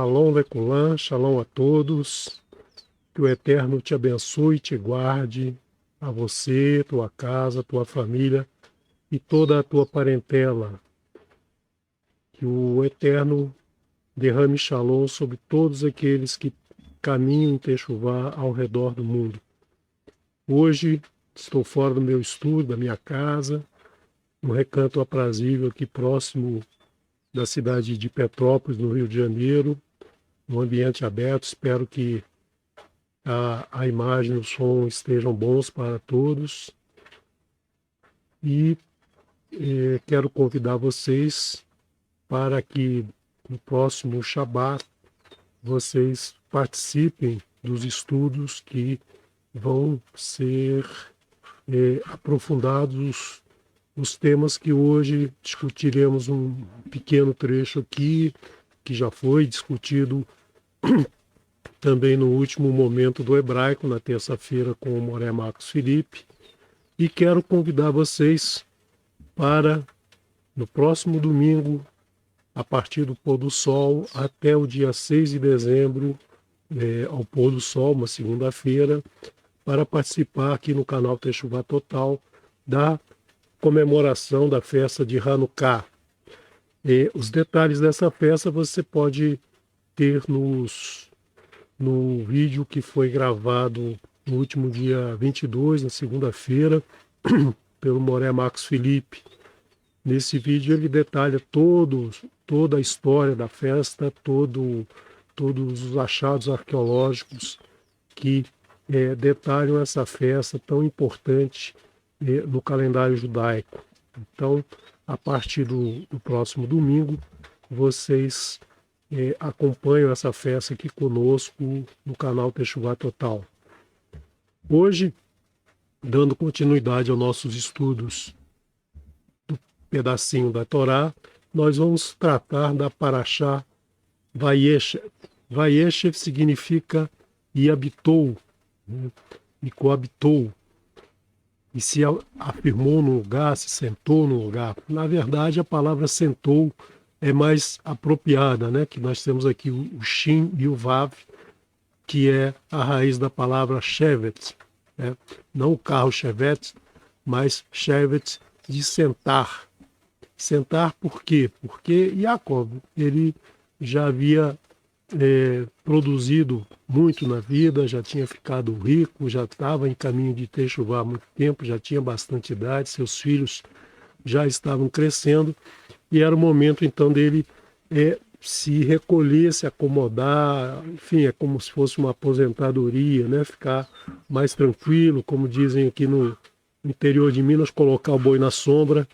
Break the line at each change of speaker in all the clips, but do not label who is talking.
Shalom Lekulam, shalom a todos. Que o Eterno te abençoe e te guarde, a você, tua casa, tua família e toda a tua parentela. Que o Eterno derrame shalom sobre todos aqueles que caminham em Techuvá ao redor do mundo. Hoje estou fora do meu estúdio, da minha casa, num recanto aprazível aqui próximo da cidade de Petrópolis, no Rio de Janeiro, num ambiente aberto. Espero que a imagem e o som estejam bons para todos. E quero convidar vocês para que no próximo Shabat vocês participem dos estudos que vão ser aprofundados os temas que hoje discutiremos um pequeno trecho aqui, que já foi discutido também no último momento do hebraico, na terça-feira, com o Moré Marcos Felipe. E quero convidar vocês para, no próximo domingo, a partir do pôr do sol, até o dia 6 de dezembro, ao pôr do sol, uma segunda-feira, para participar aqui no canal Techuvá Total da comemoração da festa de Hanukkah. Os detalhes dessa festa você pode ter no vídeo que foi gravado no último dia 22, na segunda-feira, pelo Moré Marcos Felipe. Nesse vídeo ele detalha toda a história da festa, todos os achados arqueológicos que detalham essa festa tão importante no calendário judaico. Então, a partir do próximo domingo, vocês acompanham essa festa aqui conosco no canal Techuvá Total. Hoje, dando continuidade aos nossos estudos do pedacinho da Torá, nós vamos tratar da Parashá Vayeshev. Vayeshev significa e habitou, né? E coabitou, e se afirmou no lugar, se sentou no lugar. Na verdade, a palavra sentou é mais apropriada, né? Que nós temos aqui o Shin e o Vav, que é a raiz da palavra Shevet, né? Não o carro Chevette, mas Shevet de sentar. Sentar por quê? Porque Jacob, ele já havia produzido muito na vida, já tinha ficado rico, já estava em caminho de Techuvá há muito tempo, já tinha bastante idade, seus filhos já estavam crescendo, e era o momento então dele se recolher, se acomodar, enfim, é como se fosse uma aposentadoria, né? Ficar mais tranquilo, como dizem aqui no interior de Minas, colocar o boi na sombra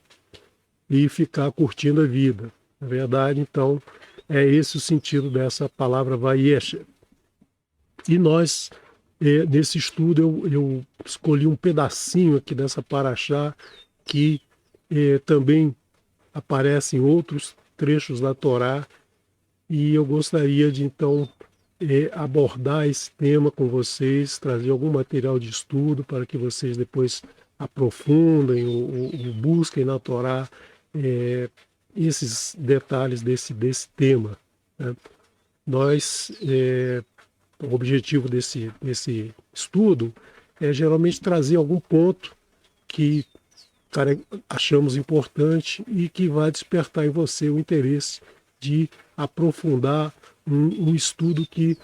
e ficar curtindo a vida. Na verdade, então, é esse o sentido dessa palavra Vayeshev. E nós, nesse estudo, eu escolhi um pedacinho aqui dessa paraxá que também aparece em outros trechos da Torá, e eu gostaria de, então, abordar esse tema com vocês, trazer algum material de estudo para que vocês depois aprofundem ou busquem na Torá esses detalhes desse tema, né? O objetivo desse estudo é geralmente trazer algum ponto que achamos importante e que vai despertar em você o interesse de aprofundar um estudo que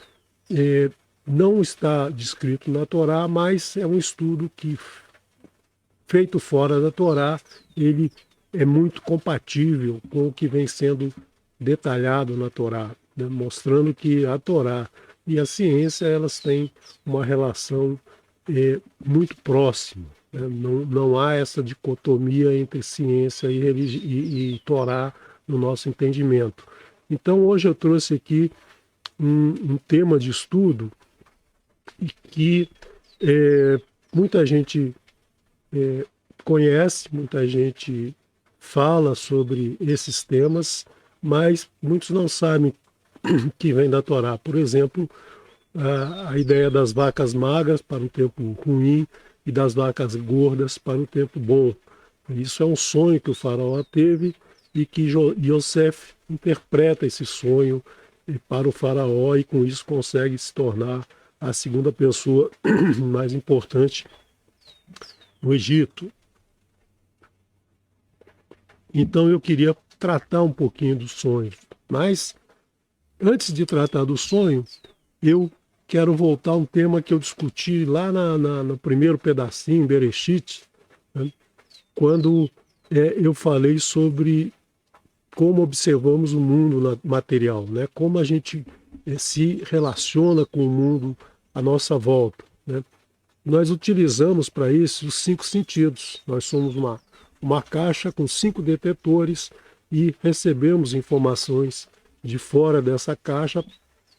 não está descrito na Torá, mas é um estudo que, feito fora da Torá, ele é muito compatível com o que vem sendo detalhado na Torá, né? Mostrando que a Torá e a ciência, elas têm uma relação muito próxima, né? Não há essa dicotomia entre ciência e Torá no nosso entendimento. Então, hoje eu trouxe aqui um tema de estudo que muita gente conhece, muita gente fala sobre esses temas, mas muitos não sabem que vem da Torá. Por exemplo, a ideia das vacas magras para o tempo ruim e das vacas gordas para o tempo bom. Isso é um sonho que o faraó teve e que Yosef interpreta esse sonho para o faraó e com isso consegue se tornar a segunda pessoa mais importante no Egito. Então eu queria tratar um pouquinho do sonho, mas antes de tratar do sonho, eu quero voltar a um tema que eu discuti lá no primeiro pedacinho, Bereshit, né, quando eu falei sobre como observamos o mundo material, né, como a gente se relaciona com o mundo à nossa volta. Né. Nós utilizamos para isso os 5 sentidos. Nós somos uma caixa com 5 detetores e recebemos informações de fora dessa caixa,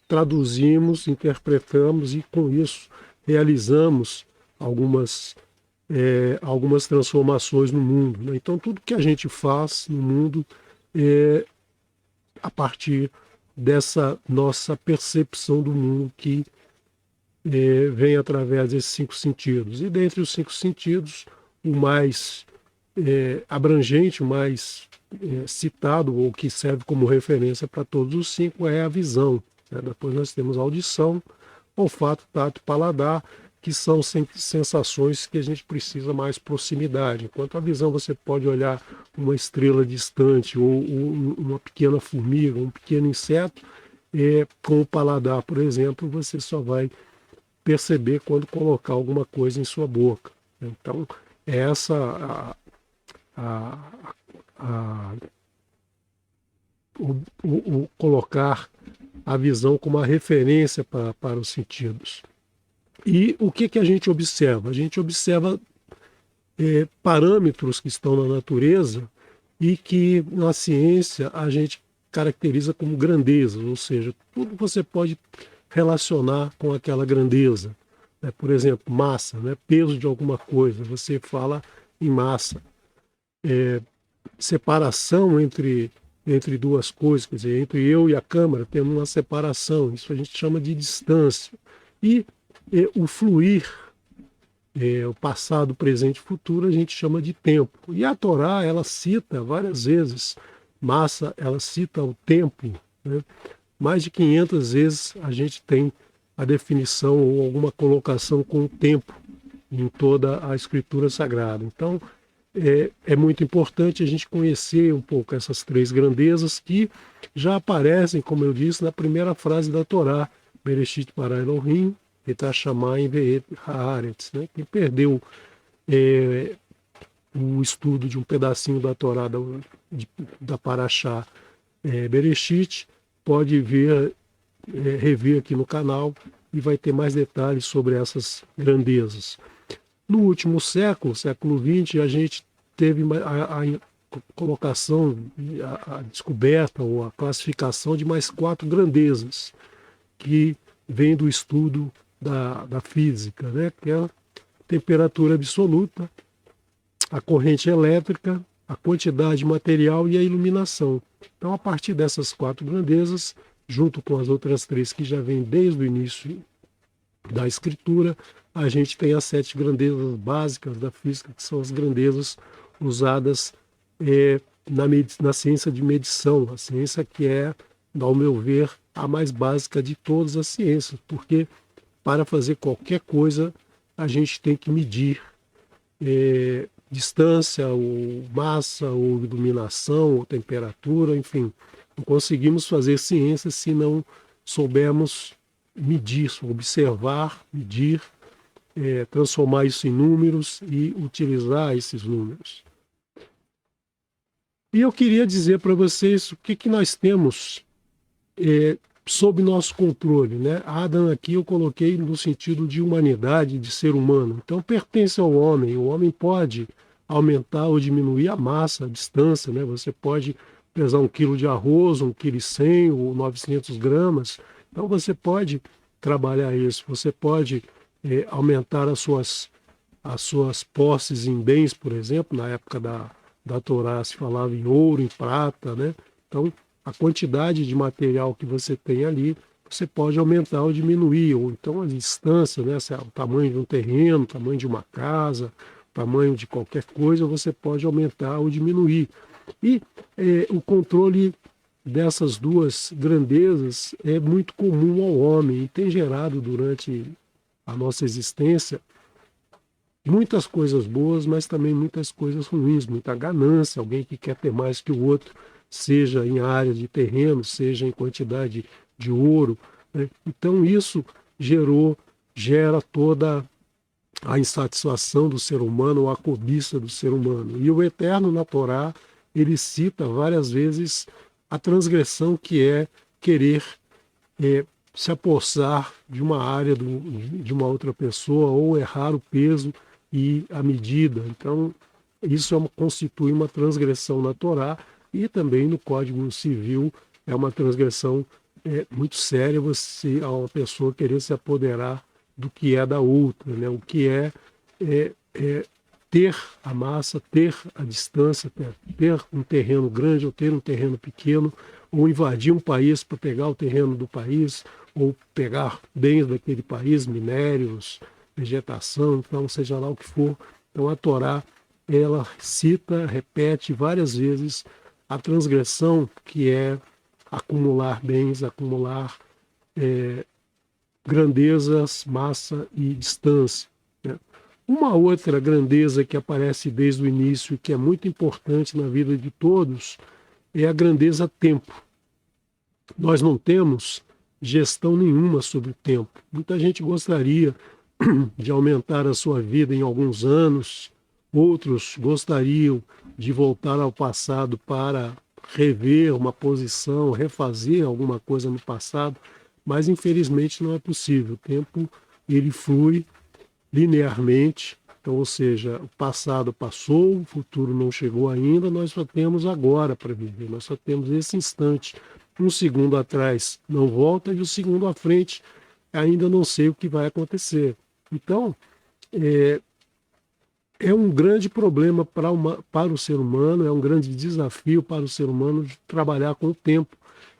traduzimos, interpretamos e com isso realizamos algumas transformações no mundo. Né? Então tudo que a gente faz no mundo é a partir dessa nossa percepção do mundo que vem através desses 5 sentidos. E dentre os 5 sentidos, o mais abrangente, o mais citado, ou que serve como referência para todos os 5, é a visão. Né? Depois nós temos a audição, olfato, tato e paladar, que são sensações que a gente precisa mais proximidade. Enquanto a visão você pode olhar uma estrela distante, ou uma pequena formiga, um pequeno inseto, com o paladar, por exemplo, você só vai perceber quando colocar alguma coisa em sua boca. Então, essa o colocar a visão como uma referência para os sentidos. E o que a gente observa? A gente observa parâmetros que estão na natureza e que na ciência a gente caracteriza como grandezas, ou seja, tudo você pode relacionar com aquela grandeza. Né? Por exemplo, massa, né? Peso de alguma coisa, você fala em massa. Separação entre duas coisas, quer dizer, entre eu e a câmara temos uma separação, isso a gente chama de distância. E o fluir, o passado, presente e futuro, a gente chama de tempo. E a Torá, ela cita várias vezes, massa, ela cita o tempo, né? Mais de 500 vezes a gente tem a definição ou alguma colocação com o tempo em toda a Escritura Sagrada. Então, é muito importante a gente conhecer um pouco essas 3 grandezas que já aparecem, como eu disse, na primeira frase da Torá, Bereshit bara Elohim, et hashamayim ve'et haaretz. Né? Quem perdeu o estudo de um pedacinho da Torá, da Parashá Bereshit, pode rever aqui no canal e vai ter mais detalhes sobre essas grandezas. No último século, século XX, a gente teve a colocação, a descoberta ou a classificação de mais 4 grandezas que vem do estudo da física, né? Que é a temperatura absoluta, a corrente elétrica, a quantidade material e a iluminação. Então, a partir dessas 4 grandezas, junto com as outras 3 que já vêm desde o início da escritura, a gente tem as 7 grandezas básicas da física, que são as grandezas usadas na ciência de medição, a ciência que é, ao meu ver, a mais básica de todas as ciências, porque para fazer qualquer coisa a gente tem que medir distância, ou massa, ou iluminação, ou temperatura, enfim. Não conseguimos fazer ciência se não soubermos medir, observar, medir, transformar isso em números e utilizar esses números. E eu queria dizer para vocês o que nós temos sob nosso controle. Né? Adam aqui eu coloquei no sentido de humanidade, de ser humano. Então pertence ao homem. O homem pode aumentar ou diminuir a massa, a distância. Né? Você pode pesar 1 quilo de arroz, 1,1 kg ou 900 gramas. Então você pode trabalhar isso. Você pode aumentar as suas posses em bens, por exemplo. Na época da Torá se falava em ouro, em prata. Né? Então a quantidade de material que você tem ali, você pode aumentar ou diminuir, ou então a distância, né? O tamanho de um terreno, o tamanho de uma casa, o tamanho de qualquer coisa, você pode aumentar ou diminuir. E o controle dessas duas grandezas é muito comum ao homem e tem gerado durante a nossa existência muitas coisas boas, mas também muitas coisas ruins, muita ganância, alguém que quer ter mais que o outro, seja em área de terreno, seja em quantidade de ouro, né? Então isso gera toda a insatisfação do ser humano, ou a cobiça do ser humano. E o Eterno na Torá, ele cita várias vezes a transgressão que é querer se apossar de uma área de uma outra pessoa ou errar o peso e a medida. Então, isso constitui uma transgressão na Torá e também no Código Civil é uma transgressão muito séria você, a uma pessoa querer se apoderar do que é da outra, né? O que é ter a massa, ter a distância, ter um terreno grande ou ter um terreno pequeno, ou invadir um país para pegar o terreno do país, ou pegar bens daquele país, minérios, vegetação, então seja lá o que for. Então a Torá, ela cita, repete várias vezes a transgressão que é acumular bens, acumular grandezas, massa e distância, né? Uma outra grandeza que aparece desde o início e que é muito importante na vida de todos é a grandeza tempo. Nós não temos gestão nenhuma sobre o tempo. Muita gente gostaria de aumentar a sua vida em alguns anos, outros gostariam de voltar ao passado para rever uma posição, refazer alguma coisa no passado, mas infelizmente não é possível. O tempo ele flui linearmente, então, ou seja, o passado passou, o futuro não chegou ainda, nós só temos agora para viver, nós só temos esse instante. Um segundo atrás não volta e o segundo à frente ainda não sei o que vai acontecer. Então, é um grande problema para o ser humano, é um grande desafio para o ser humano de trabalhar com o tempo.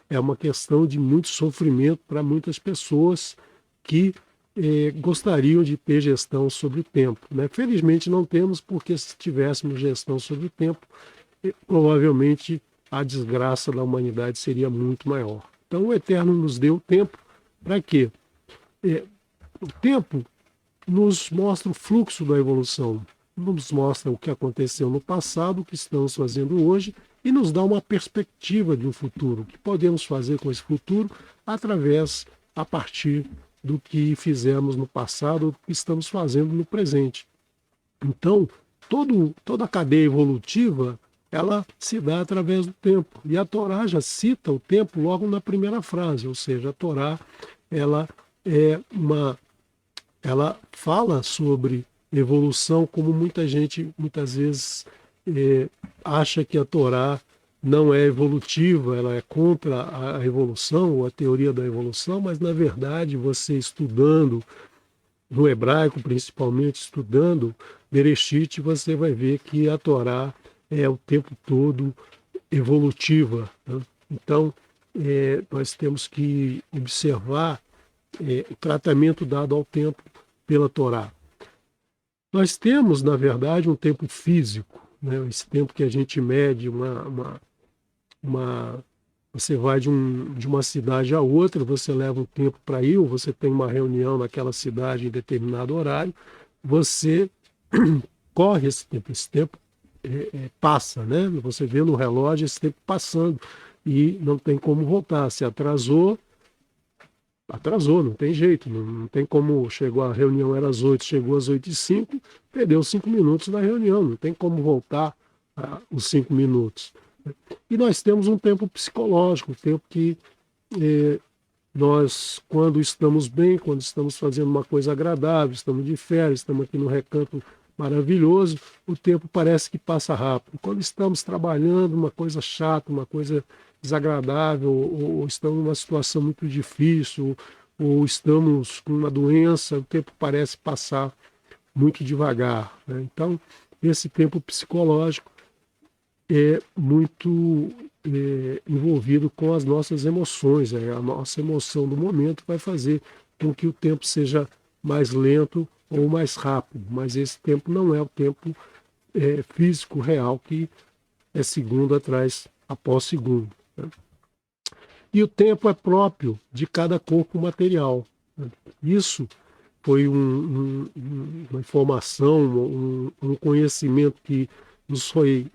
É uma questão de muito sofrimento para muitas pessoas que gostariam de ter gestão sobre o tempo, né? Felizmente não temos, porque se tivéssemos gestão sobre o tempo, provavelmente a desgraça da humanidade seria muito maior. Então o Eterno nos deu tempo para quê? O tempo nos mostra o fluxo da evolução, nos mostra o que aconteceu no passado, o que estamos fazendo hoje e nos dá uma perspectiva de um futuro, o que podemos fazer com esse futuro a partir do que fizemos no passado, o que estamos fazendo no presente. Então, toda a cadeia evolutiva, ela se dá através do tempo. E a Torá já cita o tempo logo na primeira frase, ou seja, a Torá, ela fala sobre evolução, como muita gente muitas vezes acha que a Torá não é evolutiva, ela é contra a evolução ou a teoria da evolução, mas na verdade você estudando no hebraico, principalmente estudando Bereshit, você vai ver que a Torá é o tempo todo evolutiva, né? Então nós temos que observar o tratamento dado ao tempo pela Torá. Nós temos, na verdade, um tempo físico, né? Esse tempo que a gente mede, você vai de uma cidade a outra, você leva um tempo para ir, ou você tem uma reunião naquela cidade em determinado horário, você corre esse tempo passa, né? Você vê no relógio esse tempo passando e não tem como voltar. Se atrasou, não tem jeito, não tem como, chegou a reunião era às 8, chegou às 8h05, perdeu 5 minutos da reunião, não tem como voltar os 5 minutos. E nós temos um tempo psicológico, um tempo que nós, quando estamos bem, quando estamos fazendo uma coisa agradável, estamos de férias, estamos aqui no recanto maravilhoso, o tempo parece que passa rápido. Quando estamos trabalhando uma coisa chata, uma coisa desagradável, ou estamos numa situação muito difícil, ou estamos com uma doença, o tempo parece passar muito devagar, né? Então, esse tempo psicológico é muito envolvido com as nossas emoções. A nossa emoção do momento vai fazer com que o tempo seja mais lento ou mais rápido, mas esse tempo não é o tempo físico real, que é segundo após segundo, né? E o tempo é próprio de cada corpo material. Isso foi uma informação, um conhecimento que nos foi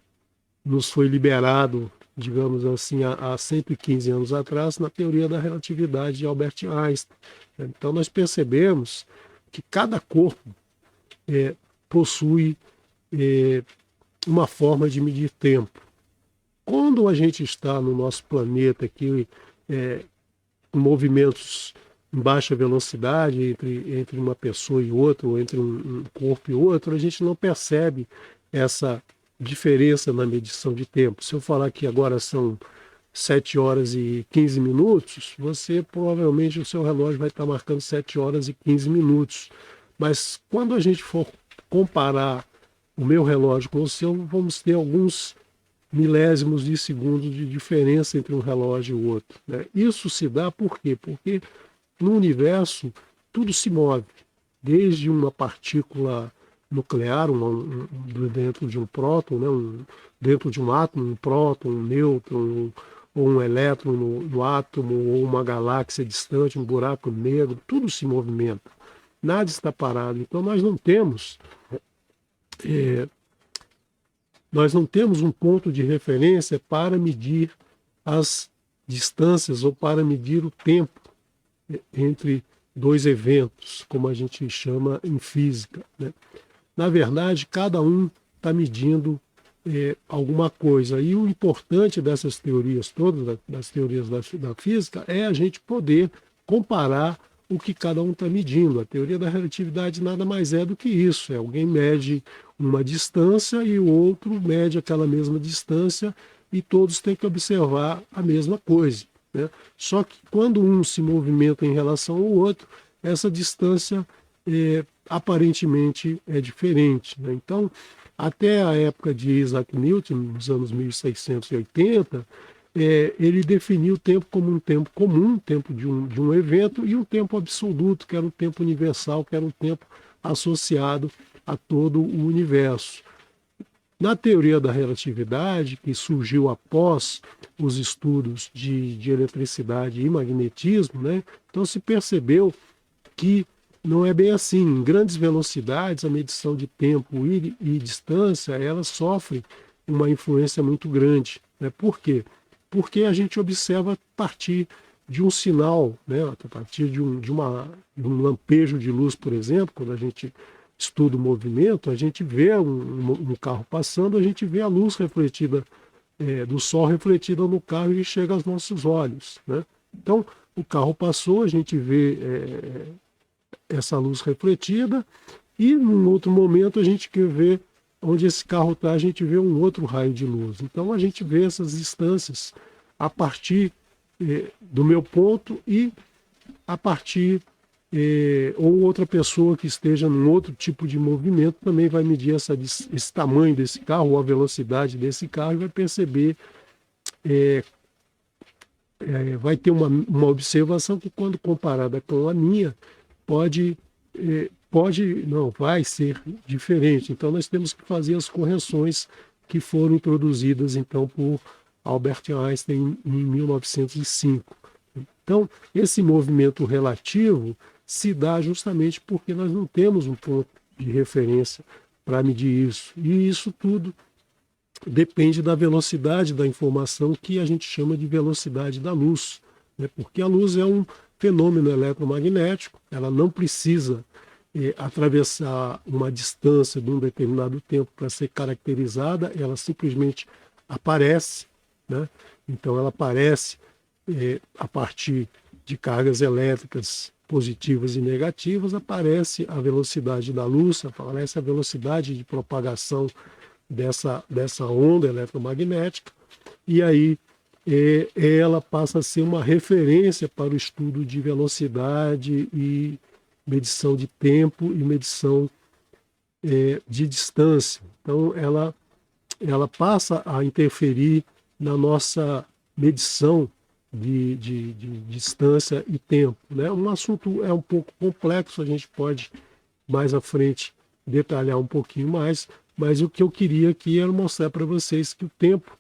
liberado, digamos assim, há 115 anos atrás, na teoria da relatividade de Albert Einstein. Então, nós percebemos que cada corpo possui uma forma de medir tempo. Quando a gente está no nosso planeta aqui, com movimentos em baixa velocidade entre uma pessoa e outra, ou entre um corpo e outro, a gente não percebe essa diferença na medição de tempo. Se eu falar que agora são 7 horas e 15 minutos, você provavelmente o seu relógio vai estar marcando 7 horas e 15 minutos. Mas quando a gente for comparar o meu relógio com o seu, vamos ter alguns milésimos de segundo de diferença entre um relógio e o outro. Né? Isso se dá por quê? Porque no universo tudo se move, desde uma partícula nuclear, dentro de um próton, né? Dentro de um átomo, um próton, um nêutron, ou um elétron no átomo, ou uma galáxia distante, um buraco negro, tudo se movimenta, nada está parado. Então nós não temos um ponto de referência para medir as distâncias ou para medir o tempo entre dois eventos, como a gente chama em física. Né? Na verdade, cada um está medindo alguma coisa. E o importante dessas teorias todas, das teorias da física, é a gente poder comparar o que cada um está medindo. A teoria da relatividade nada mais é do que isso. Alguém mede uma distância e o outro mede aquela mesma distância e todos têm que observar a mesma coisa. Né? Só que quando um se movimenta em relação ao outro, essa distância aparentemente é diferente. Né? Então, até a época de Isaac Newton, nos anos 1680, ele definiu o tempo como um tempo comum, tempo de um evento, e um tempo absoluto, que era o tempo universal, que era o tempo associado a todo o universo. Na teoria da relatividade, que surgiu após os estudos de eletricidade e magnetismo, né, então se percebeu que não é bem assim. Em grandes velocidades, a medição de tempo e distância, ela sofre uma influência muito grande. Né? Por quê? Porque a gente observa a partir de um sinal, né? A partir de um lampejo de luz, por exemplo, quando a gente estuda o movimento, a gente vê um carro passando, a gente vê a luz refletida do sol refletida no carro e chega aos nossos olhos. Né? Então, o carro passou, a gente vê essa luz refletida e, num outro momento, a gente quer ver onde esse carro está, a gente vê um outro raio de luz. Então, a gente vê essas distâncias a partir do meu ponto e a partir ou outra pessoa que esteja num outro tipo de movimento também vai medir esse tamanho desse carro ou a velocidade desse carro e vai perceber, vai ter uma observação que, quando comparada com a minha, não, vai ser diferente. Então nós temos que fazer as correções que foram introduzidas então por Albert Einstein em 1905. Então esse movimento relativo se dá justamente porque nós não temos um ponto de referência para medir isso. E isso tudo depende da velocidade da informação, que a gente chama de velocidade da luz. Né? Porque a luz é um fenômeno eletromagnético, ela não precisa atravessar uma distância de um determinado tempo para ser caracterizada, ela simplesmente aparece. Né? Então ela aparece a partir de cargas elétricas positivas e negativas, aparece a velocidade da luz, aparece a velocidade de propagação dessa onda eletromagnética, e aí ela passa a ser uma referência para o estudo de velocidade e medição de tempo e medição de distância. Então ela passa a interferir na nossa medição de distância e tempo. Né? Um assunto um pouco complexo, a gente pode mais à frente detalhar um pouquinho mais, mas o que eu queria aqui era mostrar para vocês que o tempo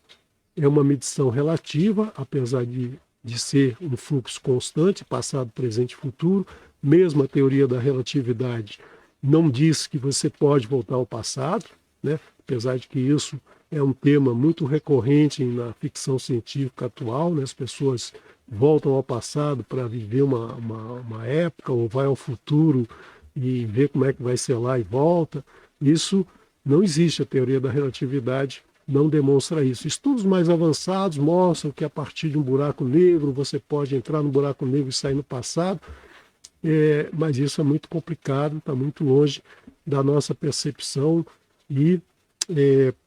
é uma medição relativa, apesar de de ser um fluxo constante, passado, presente e futuro. Mesmo a teoria da relatividade não diz que você pode voltar ao passado, né? Apesar de que isso é um tema muito recorrente na ficção científica atual, né? As pessoas voltam ao passado para viver uma época, ou vai ao futuro e ver como é que vai ser lá e volta. Isso não existe, a teoria da relatividade não demonstra isso. Estudos mais avançados mostram que a partir de um buraco negro você pode entrar no buraco negro e sair no passado, mas isso é muito complicado, está muito longe da nossa percepção e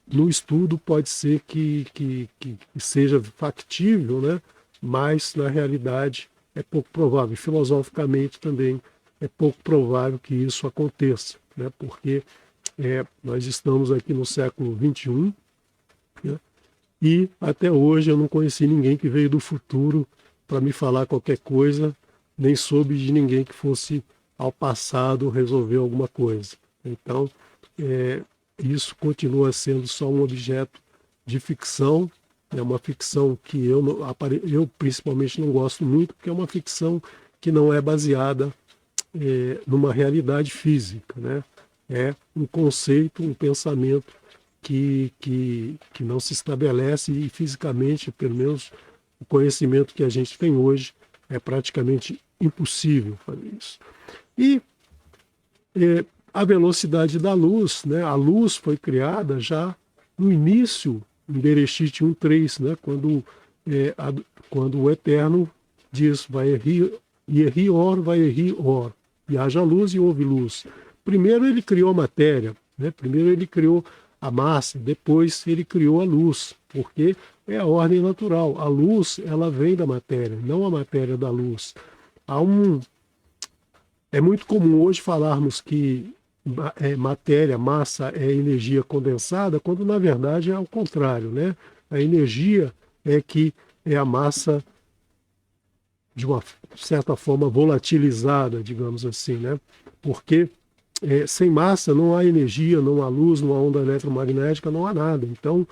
no estudo pode ser que seja factível, né? Mas na realidade é pouco provável. Filosoficamente também é pouco provável que isso aconteça, né? Porque nós estamos aqui no século XXI, né? E até hoje eu não conheci ninguém que veio do futuro para me falar qualquer coisa, nem soube de ninguém que fosse ao passado resolver alguma coisa. Então, isso continua sendo só um objeto de ficção, é uma ficção que eu principalmente não gosto muito, porque é uma ficção que não é baseada numa realidade física, né? É um conceito, um pensamento que não se estabelece e fisicamente, pelo menos o conhecimento que a gente tem hoje, é praticamente impossível fazer isso. E a velocidade da luz, né? A luz foi criada já no início, em Bereshit 1.3, né? Quando o Eterno diz, Yehi Or, Vayehi Or, e haja luz e houve luz. Primeiro ele criou a matéria, né? Primeiro ele criou a massa, depois ele criou a luz, porque é a ordem natural. A luz, ela vem da matéria, não a matéria da luz. É muito comum hoje falarmos que matéria, massa é energia condensada, quando na verdade é o contrário, né? A energia é a massa de uma certa forma volatilizada, digamos assim, né? Porque sem massa não há energia, não há luz, não há onda eletromagnética, não há nada. Então,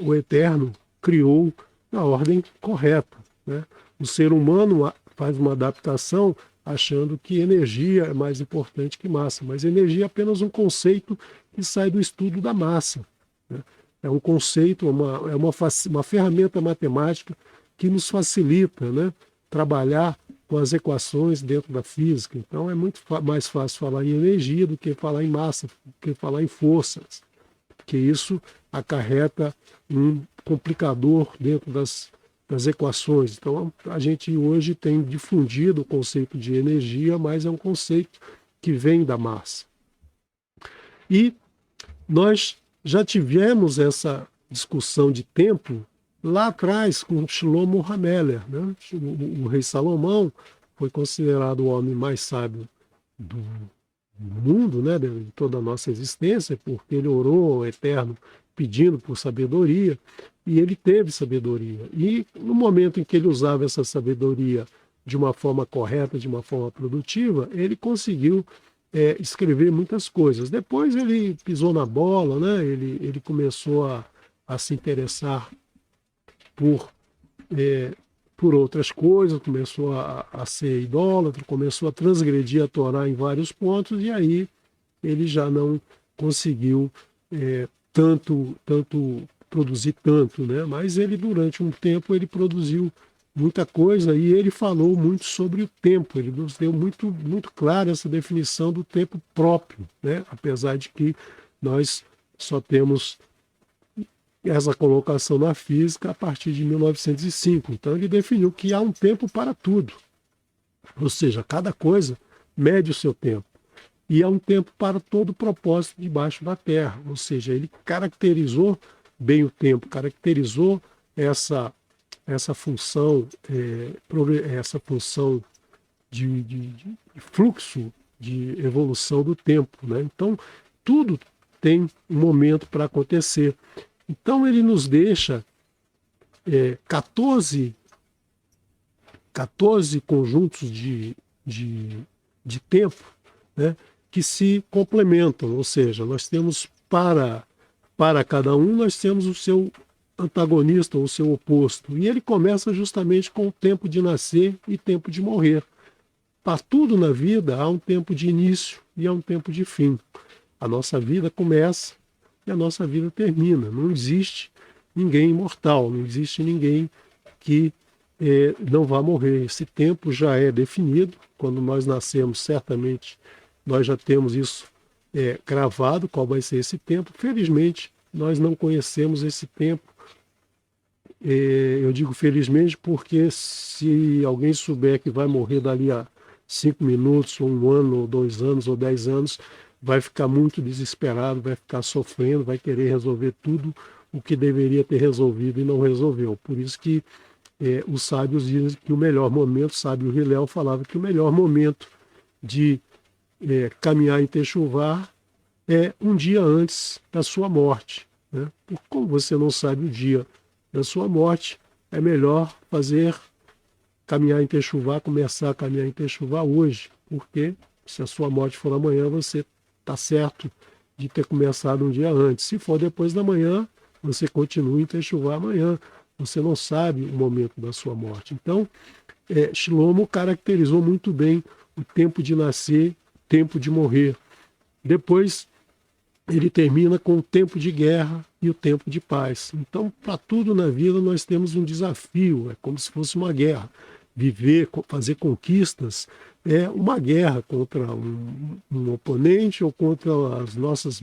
o Eterno criou na ordem correta, né? O ser humano faz uma adaptação achando que energia é mais importante que massa, mas energia é apenas um conceito que sai do estudo da massa, né? É um conceito, uma ferramenta matemática que nos facilita, né, trabalhar com as equações dentro da física. Então é muito mais fácil falar em energia do que falar em massa, do que falar em forças, porque isso acarreta um complicador dentro das equações. Então a gente hoje tem difundido o conceito de energia, mas é um conceito que vem da massa. E nós já tivemos essa discussão de tempo lá atrás com Shlomo HaMelech, né? O rei Salomão foi considerado o homem mais sábio do mundo, né, de toda a nossa existência, porque ele orou ao Eterno pedindo por sabedoria, e ele teve sabedoria. E no momento em que ele usava essa sabedoria de uma forma correta, de uma forma produtiva, ele conseguiu escrever muitas coisas. Depois ele pisou na bola, né? Ele começou a se interessar por outras coisas, começou a ser idólatra, começou a transgredir a Torá em vários pontos, e aí ele já não conseguiu tanto produzir tanto, né? Mas ele, durante um tempo, ele produziu muita coisa e ele falou muito sobre o tempo. Ele nos deu muito clara essa definição do tempo próprio, né? Apesar de que nós só temos essa colocação na física a partir de 1905. Então ele definiu que há um tempo para tudo. Ou seja, cada coisa mede o seu tempo. E há um tempo para todo propósito debaixo da terra. Ou seja, ele caracterizou bem o tempo, caracterizou essa função, de fluxo, de evolução do tempo, né? Então, tudo tem um momento para acontecer. Então, ele nos deixa 14 conjuntos de tempo, né, que se complementam, ou seja, nós temos para cada um, nós temos o seu antagonista, ou o seu oposto. E ele começa justamente com o tempo de nascer e tempo de morrer. Para tudo na vida há um tempo de início e há um tempo de fim. A nossa vida começa e a nossa vida termina. Não existe ninguém imortal, não existe ninguém que não vá morrer. Esse tempo já é definido. Quando nós nascemos, certamente nós já temos isso gravado, qual vai ser esse tempo. Felizmente, nós não conhecemos esse tempo. Eu digo felizmente porque se alguém souber que vai morrer dali a 5 minutos, ou 1 ano, ou 2 anos, ou 10 anos, vai ficar muito desesperado, vai ficar sofrendo, vai querer resolver tudo o que deveria ter resolvido e não resolveu. Por isso que os sábios dizem que o melhor momento, o sábio Hillel falava que o melhor momento de caminhar em Techuvá é um dia antes da sua morte. Né? Como você não sabe o dia da sua morte, é melhor caminhar em Techuvá, começar a caminhar em Techuvá hoje, porque se a sua morte for amanhã, você está certo de ter começado um dia antes. Se for depois da manhã, você continua em Techuvá amanhã. Você não sabe o momento da sua morte. Então, Shlomo caracterizou muito bem o tempo de nascer, o tempo de morrer. Depois, ele termina com o tempo de guerra e o tempo de paz. Então, para tudo na vida, nós temos um desafio, é como se fosse uma guerra. Viver, fazer conquistas, é uma guerra contra um oponente ou contra os nossos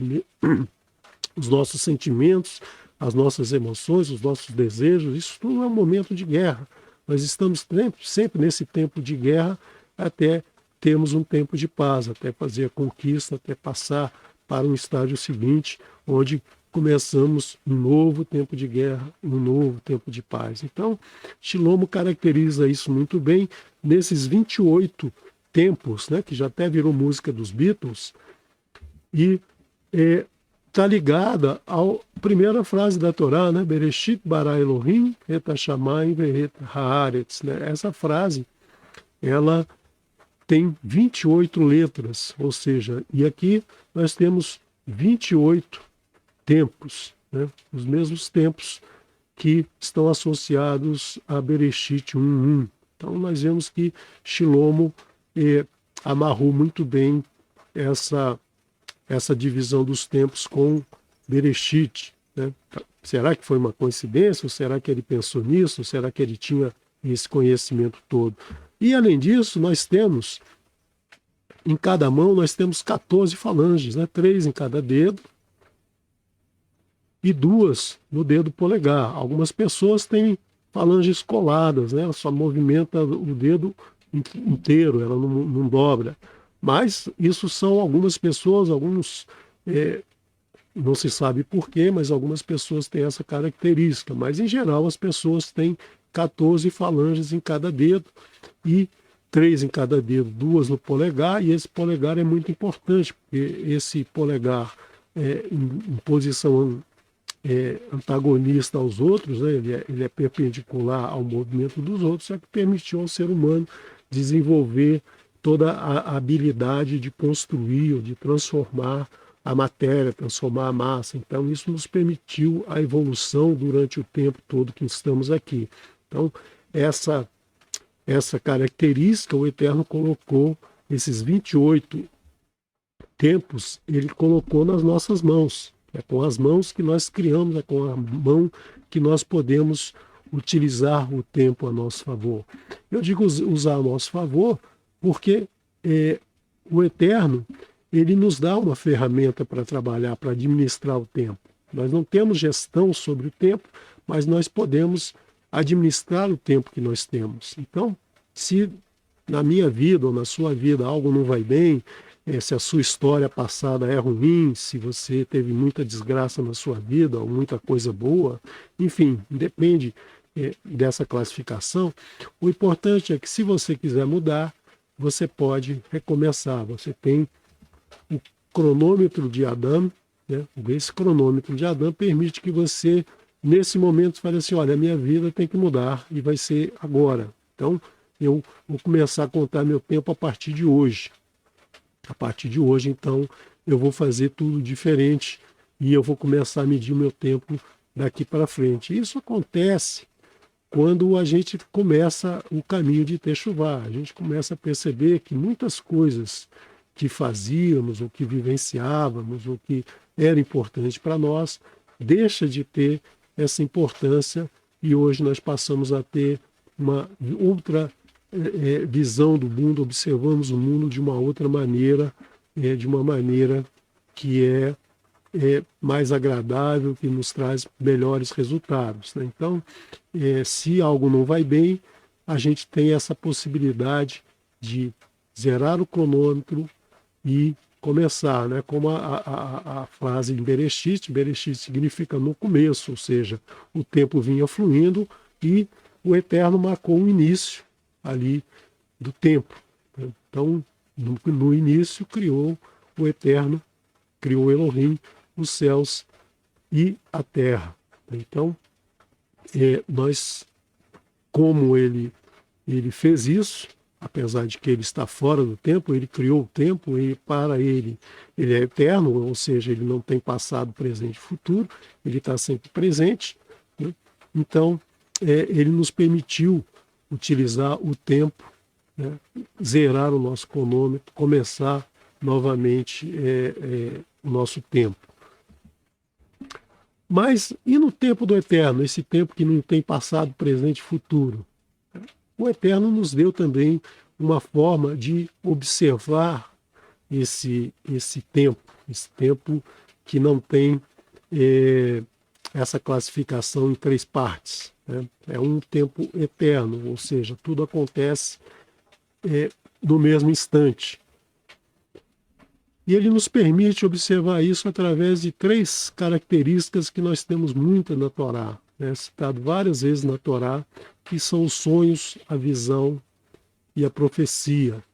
sentimentos, as nossas emoções, os nossos desejos. Isso tudo é um momento de guerra. Nós estamos sempre nesse tempo de guerra até termos um tempo de paz, até fazer a conquista, até passar para um estágio seguinte, onde começamos um novo tempo de guerra, um novo tempo de paz. Então, Shlomo caracteriza isso muito bem nesses 28 tempos, né, que já até virou música dos Beatles, e está ligada à primeira frase da Torá, né, Bereshit bara Elohim et hashamayim ve'et haaretz. Né? Essa frase, ela tem 28 letras, ou seja, e aqui nós temos 28 tempos, né? Os mesmos tempos que estão associados a Bereshit 1:1. Então nós vemos que Shlomo amarrou muito bem essa divisão dos tempos com Bereshit. Né? Será que foi uma coincidência? Ou será que ele pensou nisso? Ou será que ele tinha esse conhecimento todo? E além disso, nós temos, em cada mão, nós temos 14 falanges, né? 3 em cada dedo e 2 no dedo polegar. Algumas pessoas têm falanges coladas, né? Ela só movimenta o dedo inteiro, ela não dobra. Mas isso são algumas pessoas, não se sabe porquê, mas algumas pessoas têm essa característica. Mas, em geral, as pessoas têm 14 falanges em cada dedo e 3 em cada dedo, 2 no polegar, e esse polegar é muito importante, porque esse polegar em posição antagonista aos outros, né? Ele é perpendicular ao movimento dos outros, só que permitiu ao ser humano desenvolver toda a habilidade de construir ou de transformar a matéria, transformar a massa. Então isso nos permitiu a evolução durante o tempo todo que estamos aqui. Então essa característica o Eterno colocou, esses 28 tempos, ele colocou nas nossas mãos. É com as mãos que nós criamos, é com a mão que nós podemos utilizar o tempo a nosso favor. Eu digo usar a nosso favor porque o Eterno, ele nos dá uma ferramenta para trabalhar, para administrar o tempo. Nós não temos gestão sobre o tempo, mas nós podemos administrar o tempo que nós temos. Então, se na minha vida ou na sua vida algo não vai bem, se a sua história passada é ruim, se você teve muita desgraça na sua vida ou muita coisa boa, enfim, depende dessa classificação. O importante é que se você quiser mudar, você pode recomeçar. Você tem o cronômetro de Adam, né? Esse cronômetro de Adam permite que você, nesse momento, fale assim, olha, a minha vida tem que mudar e vai ser agora. Então, eu vou começar a contar meu tempo a partir de hoje. A partir de hoje, então, eu vou fazer tudo diferente e eu vou começar a medir o meu tempo daqui para frente. Isso acontece quando a gente começa o caminho de Techuvá. A gente começa a perceber que muitas coisas que fazíamos, ou que vivenciávamos, ou que era importante para nós, deixa de ter essa importância, e hoje nós passamos a ter uma outra visão do mundo, observamos o mundo de uma outra maneira, de uma maneira que é mais agradável, que nos traz melhores resultados, né? Então, se algo não vai bem, a gente tem essa possibilidade de zerar o cronômetro e começar, né? Como a frase em Bereshit significa no começo, ou seja, o tempo vinha fluindo e o Eterno marcou o início ali do tempo, né? Então, no início criou o Eterno, criou Elohim, os céus e a terra. Então, nós, como ele fez isso, apesar de que ele está fora do tempo, ele criou o tempo, e para ele é eterno, ou seja, ele não tem passado, presente e futuro, ele está sempre presente, né? Então, ele nos permitiu utilizar o tempo, né? Zerar o nosso cronômetro, começar novamente o nosso tempo. Mas e no tempo do Eterno, esse tempo que não tem passado, presente e futuro? O Eterno nos deu também uma forma de observar esse tempo que não tem essa classificação em 3 partes, né? É um tempo eterno, ou seja, tudo acontece no mesmo instante. E ele nos permite observar isso através de 3 características que nós temos muito na Torá, né? Citado várias vezes na Torá, que são os sonhos, a visão e a profecia,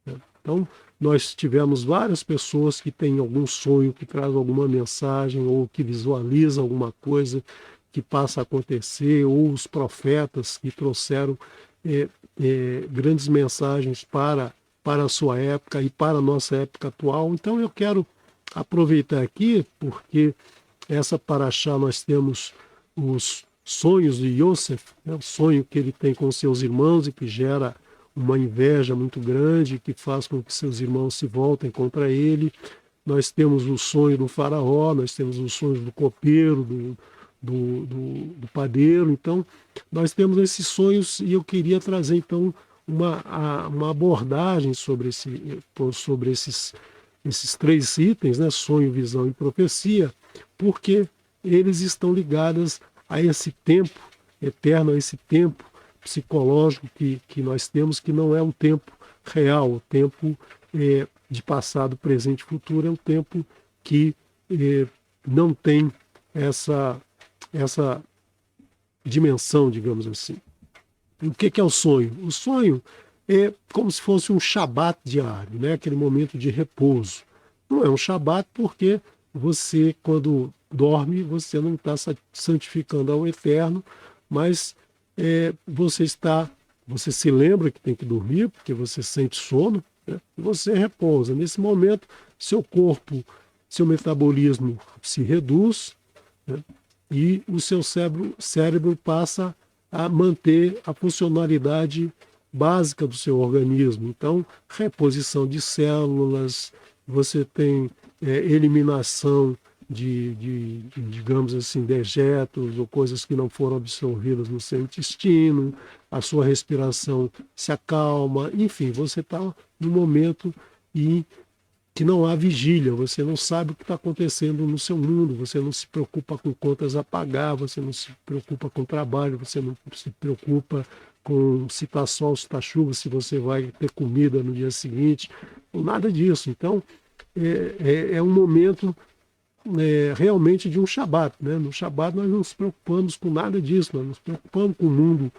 né? Então, nós tivemos várias pessoas que têm algum sonho, que traz alguma mensagem, ou que visualiza alguma coisa que passa a acontecer, ou os profetas que trouxeram grandes mensagens para a sua época e para a nossa época atual. Então eu quero aproveitar aqui, porque essa paraxá nós temos os sonhos de Yosef, né? O sonho que ele tem com seus irmãos e que gera uma inveja muito grande, que faz com que seus irmãos se voltem contra ele. Nós temos o sonho do faraó, nós temos os sonhos do copeiro, do padeiro. Então, nós temos esses sonhos, e eu queria trazer, então, uma abordagem sobre esses 3 itens, né? Sonho, visão e profecia, porque eles estão ligados a esse tempo eterno, a esse tempo psicológico que nós temos, que não é um tempo real. O tempo de passado, presente e futuro é um tempo que não tem essa dimensão, digamos assim. O que é o sonho? O sonho é como se fosse um shabat diário, né? Aquele momento de repouso. Não é um shabat porque você, quando dorme, você não está santificando ao Eterno, mas você se lembra que tem que dormir, porque você sente sono, né? E você repousa. Nesse momento, seu corpo, seu metabolismo se reduz, né? E o seu cérebro passa a manter a funcionalidade básica do seu organismo. Então, reposição de células, você tem eliminação digamos assim, dejetos ou coisas que não foram absorvidas no seu intestino, a sua respiração se acalma, enfim, você está num momento que não há vigília, você não sabe o que está acontecendo no seu mundo, você não se preocupa com contas a pagar, você não se preocupa com trabalho, você não se preocupa com se está sol, se está chuva, se você vai ter comida no dia seguinte, nada disso. Então, é um momento realmente de um Shabat, né? No Shabat nós não nos preocupamos com nada disso, nós nos preocupamos com o mundo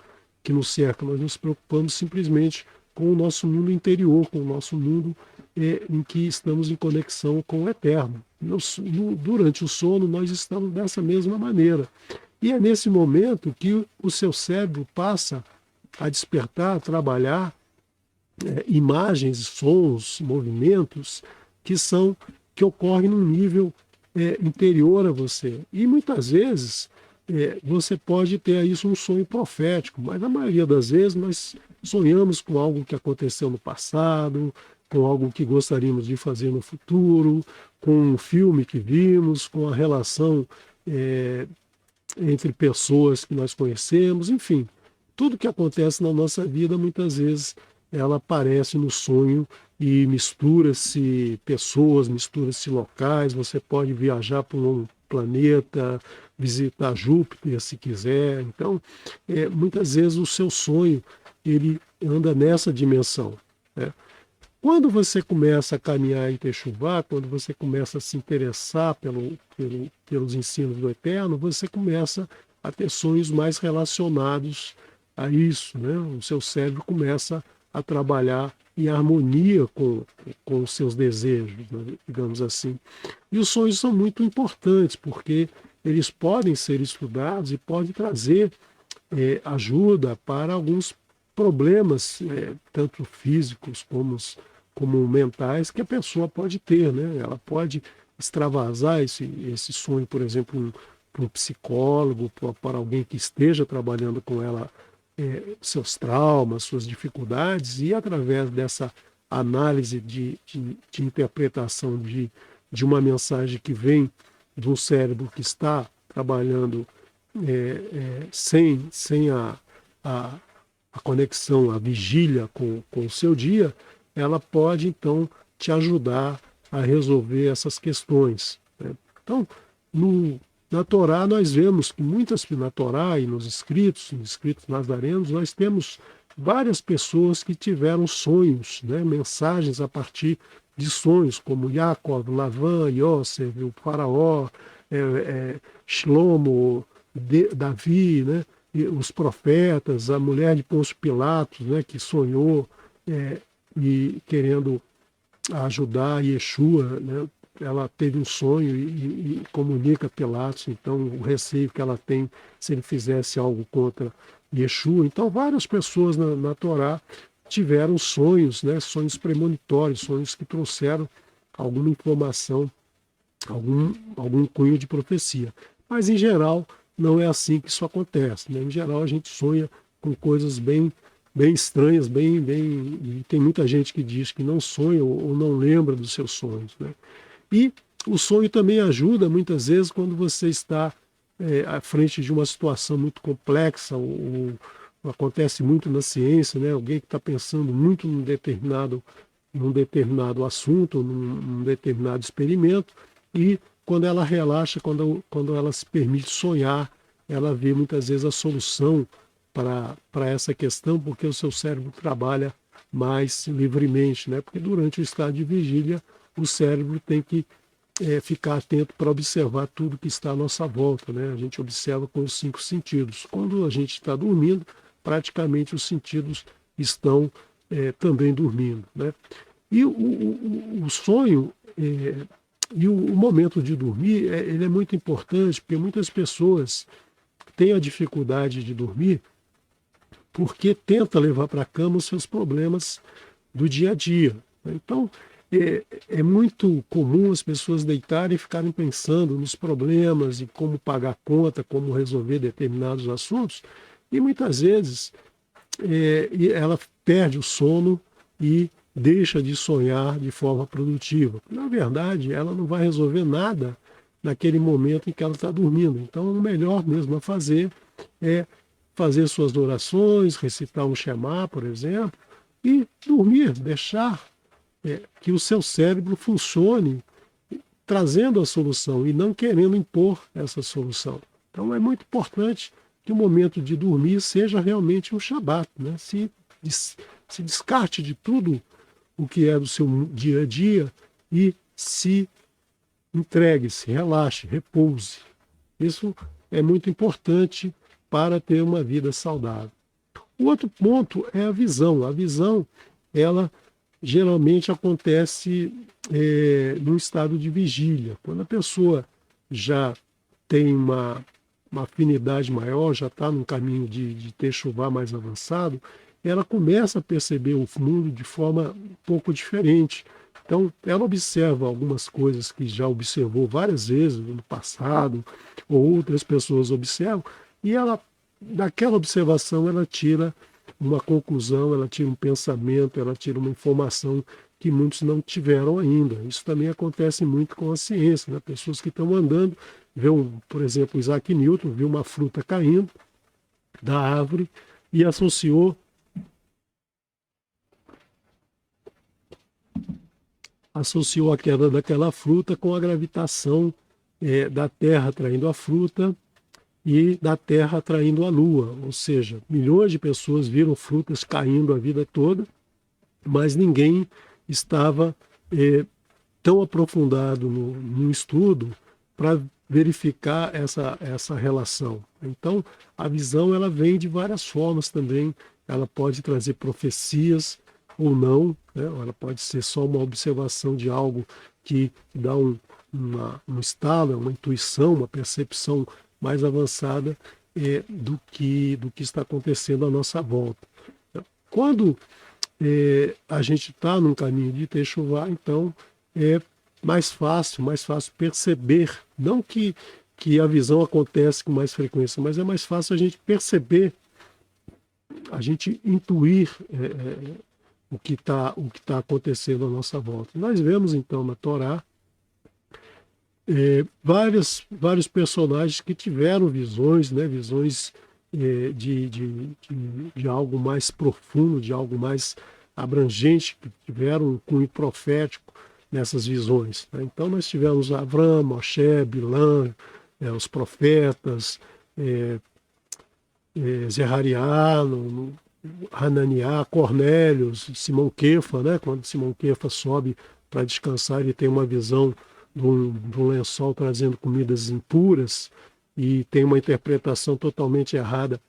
que nos cerca, nós nos preocupamos simplesmente com o nosso mundo interior, com o nosso mundo em que estamos em conexão com o Eterno. Durante o sono nós estamos dessa mesma maneira. E é nesse momento que o seu cérebro passa a despertar, a trabalhar imagens, sons, movimentos que ocorrem num nível interior a você. E muitas vezes você pode ter isso um sonho profético, mas na maioria das vezes nós sonhamos com algo que aconteceu no passado, com algo que gostaríamos de fazer no futuro, com um filme que vimos, com a relação é, entre pessoas que nós conhecemos, enfim, tudo que acontece na nossa vida muitas vezes ela aparece no sonho e mistura-se pessoas, mistura-se locais, você pode viajar para um planeta, visitar Júpiter se quiser. Então, muitas vezes o seu sonho ele anda nessa dimensão, né? Quando você começa a caminhar em Techuvá, quando você começa a se interessar pelos ensinos do Eterno, você começa a ter sonhos mais relacionados a isso, né? O seu cérebro começa a trabalhar em harmonia com os seus desejos, né? Digamos assim. E os sonhos são muito importantes, porque eles podem ser estudados e podem trazer ajuda para alguns problemas, tanto físicos como mentais, que a pessoa pode ter, né? Ela pode extravasar esse sonho, por exemplo, para um psicólogo, para alguém que esteja trabalhando com ela seus traumas, suas dificuldades, e através dessa análise de interpretação de uma mensagem que vem de um cérebro que está trabalhando sem a conexão, a vigília com o seu dia, ela pode, então, te ajudar a resolver essas questões, né? Então, na Torá, nós vemos que na Torá e nos escritos nazarenos, nós temos várias pessoas que tiveram sonhos, né? Mensagens a partir de sonhos, como Yaakov, Lavan, Yosef, o faraó, Shlomo, Davi, né? E os profetas, a mulher de Pôncio Pilatos, né? Que sonhou e querendo ajudar Yeshua, né? Ela teve um sonho e comunica a Pilatos, então, o receio que ela tem se ele fizesse algo contra Yeshua. Então, várias pessoas na Torá tiveram sonhos, né? Sonhos premonitórios, sonhos que trouxeram alguma informação, algum cunho de profecia. Mas, em geral, não é assim que isso acontece, né? Em geral, a gente sonha com coisas bem estranhas, e tem muita gente que diz que não sonha ou não lembra dos seus sonhos, né? E o sonho também ajuda muitas vezes quando você está à frente de uma situação muito complexa, ou acontece muito na ciência, né? Alguém que está pensando muito num determinado assunto, num determinado experimento, e quando ela relaxa, quando ela se permite sonhar, ela vê muitas vezes a solução para essa questão, porque o seu cérebro trabalha mais livremente, né? Porque durante o estado de vigília, o cérebro tem que ficar atento para observar tudo que está à nossa volta, né? A gente observa com os 5 sentidos. Quando a gente está dormindo, praticamente os sentidos estão também dormindo, né? E o sonho e o momento de dormir, ele é muito importante, porque muitas pessoas têm a dificuldade de dormir porque tenta levar para a cama os seus problemas do dia a dia. Então, é muito comum as pessoas deitarem e ficarem pensando nos problemas e como pagar a conta, como resolver determinados assuntos, e muitas vezes ela perde o sono e deixa de sonhar de forma produtiva. Na verdade, ela não vai resolver nada naquele momento em que ela está dormindo. Então, o melhor mesmo a fazer é fazer suas orações, recitar um Shema, por exemplo, e dormir, deixar que o seu cérebro funcione trazendo a solução e não querendo impor essa solução. Então é muito importante que o momento de dormir seja realmente um Shabat, né? Se descarte de tudo o que é do seu dia a dia e se entregue, se relaxe, repouse. Isso é muito importante para ter uma vida saudável. O outro ponto é a visão. A visão, ela geralmente acontece num estado de vigília. Quando a pessoa já tem uma afinidade maior, já está num caminho de techuvá mais avançado, ela começa a perceber o mundo de forma um pouco diferente. Então, ela observa algumas coisas que já observou várias vezes no passado, ou outras pessoas observam, e ela, daquela observação, ela tira uma conclusão, ela tira um pensamento, ela tira uma informação que muitos não tiveram ainda. Isso também acontece muito com a ciência, né? Pessoas que estão andando, por exemplo, Isaac Newton viu uma fruta caindo da árvore e associou a queda daquela fruta com a gravitação da Terra atraindo a fruta e da Terra atraindo a Lua. Ou seja, milhões de pessoas viram frutas caindo a vida toda, mas ninguém estava tão aprofundado no estudo para verificar essa relação. Então, a visão ela vem de várias formas também. Ela pode trazer profecias ou não, né? Ela pode ser só uma observação de algo que dá um estalo, uma intuição, uma percepção mais avançada do que está acontecendo à nossa volta. Quando a gente está num caminho de Techuvá, então é mais fácil perceber, não que a visão acontece com mais frequência, mas é mais fácil a gente perceber, a gente intuir o que tá acontecendo à nossa volta. Nós vemos então na Torá vários personagens que tiveram visões, né, visões de algo mais profundo, de algo mais abrangente, que tiveram um cunho profético nessas visões, né? Então nós tivemos Avram, Moshe, Bilã, os profetas, Zerariah, Hananiah, Cornélios, Simão Quefa, né? Quando Simão Quefa sobe para descansar, ele tem uma visão de um lençol trazendo comidas impuras e tem uma interpretação totalmente errada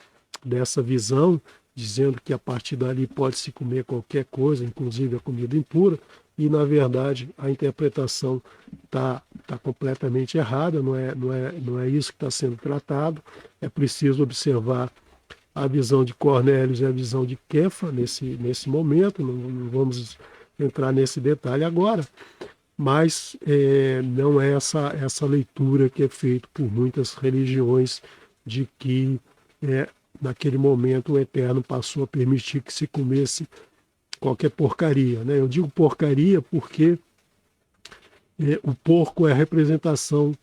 dessa visão, dizendo que a partir dali pode-se comer qualquer coisa, inclusive a comida impura, e na verdade a interpretação está completamente errada, não é isso que está sendo tratado. É preciso observar a visão de Cornélios e a visão de Quefa nesse momento, não vamos entrar nesse detalhe agora, mas não é essa leitura que é feita por muitas religiões de que naquele momento o Eterno passou a permitir que se comesse qualquer porcaria, né? Eu digo porcaria porque o porco é a representação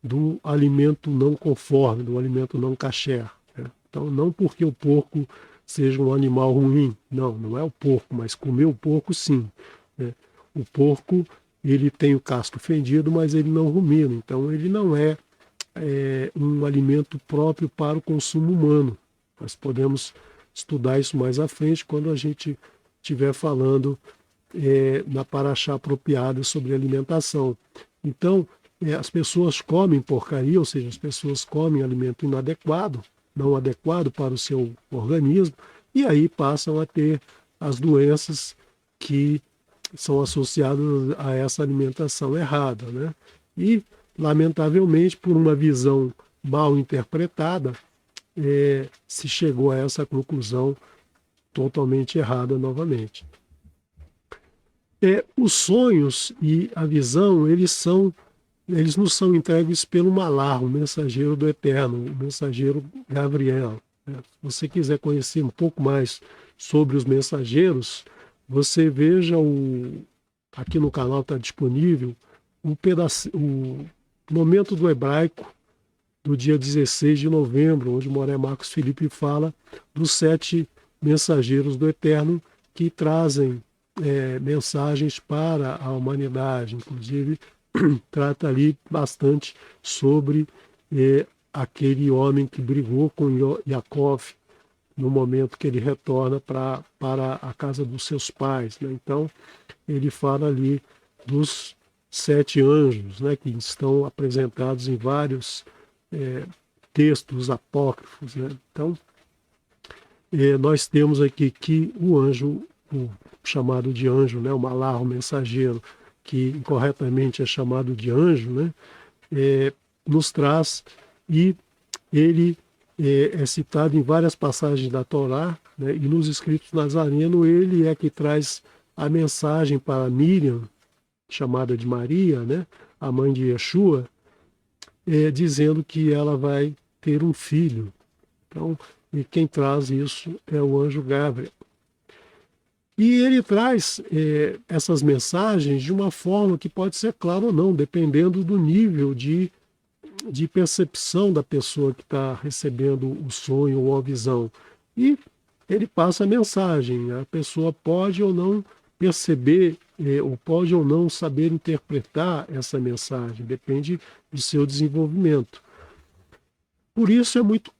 do alimento não conforme, do alimento não kasher, né? Então, não porque o porco seja um animal ruim, não é o porco, mas comer o porco sim, né? O porco, ele tem o casco fendido, mas ele não rumina, então ele não é um alimento próprio para o consumo humano. Nós podemos estudar isso mais à frente quando a gente estiver falando na paraxá apropriada sobre alimentação. Então, as pessoas comem porcaria, ou seja, as pessoas comem alimento inadequado, não adequado para o seu organismo, e aí passam a ter as doenças que são associadas a essa alimentação errada, né? E, lamentavelmente, por uma visão mal interpretada, se chegou a essa conclusão totalmente errada novamente. Os sonhos e a visão, eles nos são entregues pelo Malar, o mensageiro do Eterno, o mensageiro Gabriel. Se você quiser conhecer um pouco mais sobre os mensageiros, você veja aqui no canal está disponível o momento do hebraico do dia 16 de novembro, onde Moré Marcos Felipe fala dos 7 mensageiros do Eterno que trazem mensagens para a humanidade. Inclusive, trata ali bastante sobre aquele homem que brigou com Yaakov no momento que ele retorna para a casa dos seus pais, né? Então, ele fala ali dos 7 anjos, né, que estão apresentados em vários textos apócrifos, né? Então, nós temos aqui que o anjo, o chamado de anjo, né, o Malar, o mensageiro, que incorretamente é chamado de anjo, né, nos traz, e ele é citado em várias passagens da Torá, né, e nos escritos nazarenos ele é que traz a mensagem para Miriam, chamada de Maria, né, a mãe de Yeshua, dizendo que ela vai ter um filho. Então, e quem traz isso é o anjo Gabriel. E ele traz essas mensagens de uma forma que pode ser clara ou não, dependendo do nível de percepção da pessoa que está recebendo o sonho ou a visão. E ele passa a mensagem. A pessoa pode ou não perceber, ou pode ou não saber interpretar essa mensagem. Depende do seu desenvolvimento. Por isso é muito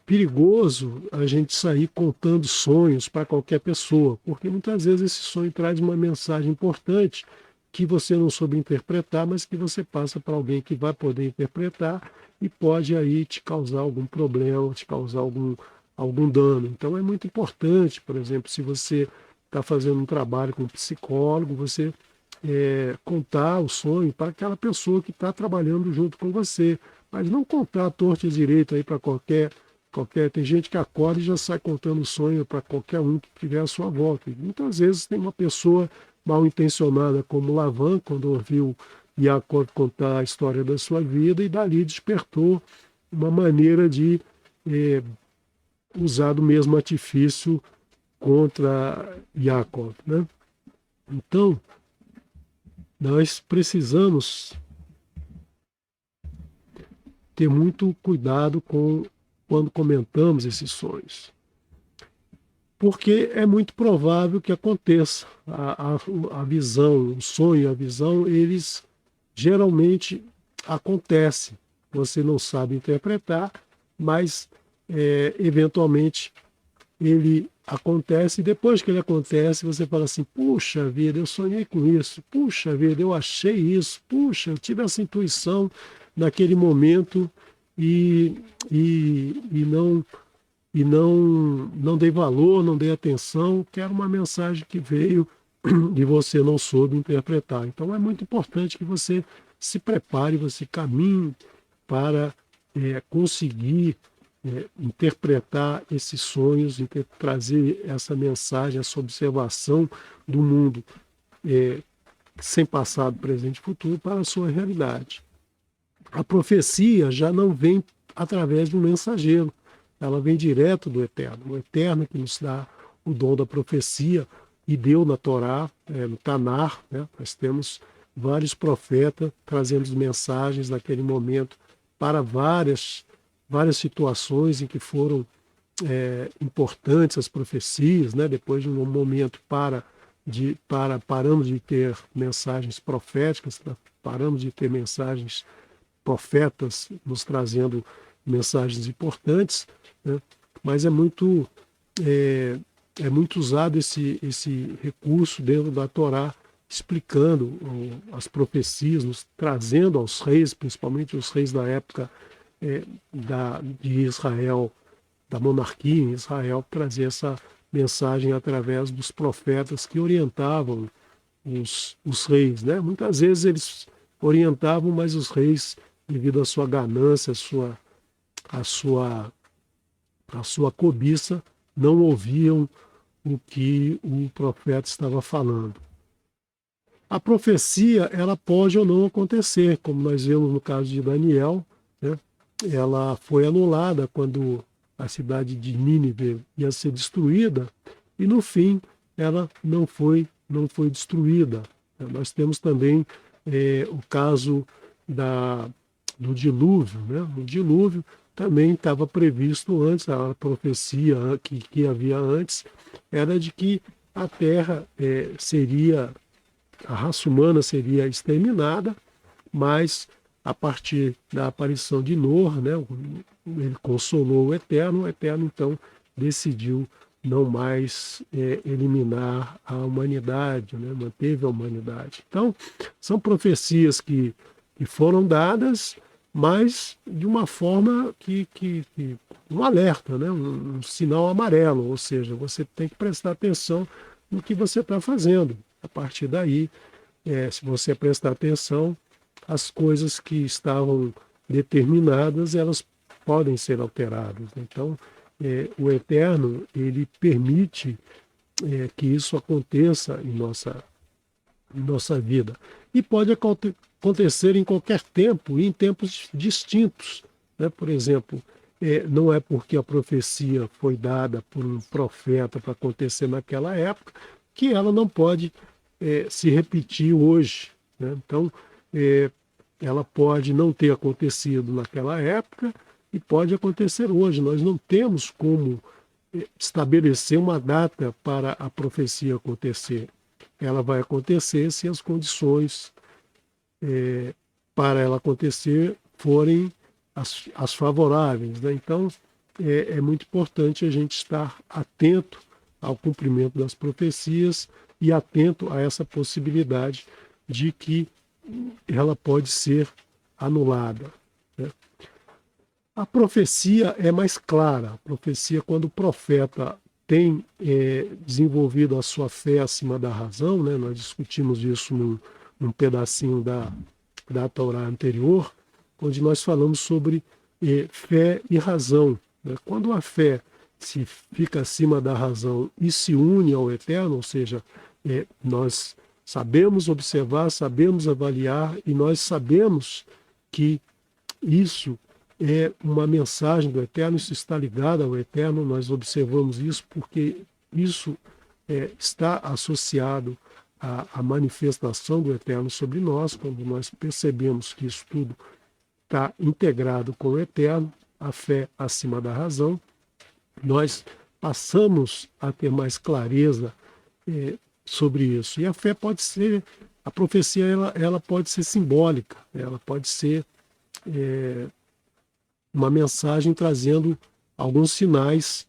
perigoso a gente sair contando sonhos para qualquer pessoa, porque muitas vezes esse sonho traz uma mensagem importante que você não soube interpretar, mas que você passa para alguém que vai poder interpretar e pode aí te causar algum problema, te causar algum dano. Então é muito importante, por exemplo, se você está fazendo um trabalho com um psicólogo, você contar o sonho para aquela pessoa que está trabalhando junto com você, mas não contar a torta e direito aí para qualquer. Tem gente que acorda e já sai contando o sonho para qualquer um que tiver à sua volta. E muitas vezes tem uma pessoa mal intencionada como Lavan, quando ouviu Jacob contar a história da sua vida, e dali despertou uma maneira de usar do mesmo artifício contra Jacob, né? Então, nós precisamos ter muito cuidado quando comentamos esses sonhos, porque é muito provável que aconteça. A visão, o sonho, a visão, eles geralmente acontecem. Você não sabe interpretar, mas eventualmente ele acontece, e depois que ele acontece, você fala assim: puxa vida, eu sonhei com isso, puxa vida, eu achei isso, puxa, eu tive essa intuição naquele momento e não dei valor, não dei atenção, que era uma mensagem que veio e você não soube interpretar. Então é muito importante que você se prepare, você caminhe para conseguir interpretar esses sonhos, trazer essa mensagem, essa observação do mundo sem passado, presente e futuro para a sua realidade. A profecia já não vem através de um mensageiro, ela vem direto do Eterno. O Eterno que nos dá o dom da profecia e deu na Torá, no Tanar, né? Nós temos vários profetas trazendo mensagens naquele momento para várias situações em que foram importantes as profecias, né? Depois de um momento paramos de ter mensagens proféticas, paramos de ter mensagens profetas nos trazendo mensagens importantes, né? Mas é muito usado esse recurso dentro da Torá, explicando as profecias, nos trazendo aos reis, principalmente os reis da época de Israel, da monarquia em Israel, trazer essa mensagem através dos profetas que orientavam os reis, né? Muitas vezes eles orientavam, mas os reis, devido à sua ganância, à sua cobiça, não ouviam o que o profeta estava falando. A profecia, ela pode ou não acontecer, como nós vemos no caso de Daniel, né? Ela foi anulada quando a cidade de Nínive ia ser destruída, e no fim ela não foi destruída. Nós temos também o caso do dilúvio, né? O dilúvio também estava previsto antes, a profecia que havia antes era de que a terra a raça humana seria exterminada, mas a partir da aparição de Noa, né, ele consolou o Eterno então decidiu não mais eliminar a humanidade, né, manteve a humanidade. Então, são profecias que foram dadas, mas de uma forma um alerta, né, um sinal amarelo, ou seja, você tem que prestar atenção no que você está fazendo. A partir daí, se você prestar atenção, as coisas que estavam determinadas, elas podem ser alteradas. Então, o Eterno, ele permite que isso aconteça em nossa vida. E pode acontecer em qualquer tempo e em tempos distintos, né? Por exemplo, não é porque a profecia foi dada por um profeta para acontecer naquela época que ela não pode se repetir hoje, né? Então, ela pode não ter acontecido naquela época e pode acontecer hoje. Nós não temos como estabelecer uma data para a profecia acontecer. Ela vai acontecer se as condições para ela acontecer forem as favoráveis, né? Então, é muito importante a gente estar atento ao cumprimento das profecias e atento a essa possibilidade de que ela pode ser anulada, né? A profecia é mais clara. A profecia, quando o profeta tem desenvolvido a sua fé acima da razão, né? Nós discutimos isso num pedacinho da Torá anterior, onde nós falamos sobre fé e razão, né? Quando a fé se fica acima da razão e se une ao Eterno, ou seja, nós sabemos observar, sabemos avaliar e nós sabemos que isso é uma mensagem do Eterno, isso está ligado ao Eterno, nós observamos isso porque isso está associado à manifestação do Eterno sobre nós, quando nós percebemos que isso tudo está integrado com o Eterno, a fé acima da razão, nós passamos a ter mais clareza sobre isso. E a fé pode ser, a profecia ela pode ser simbólica, ela pode ser uma mensagem trazendo alguns sinais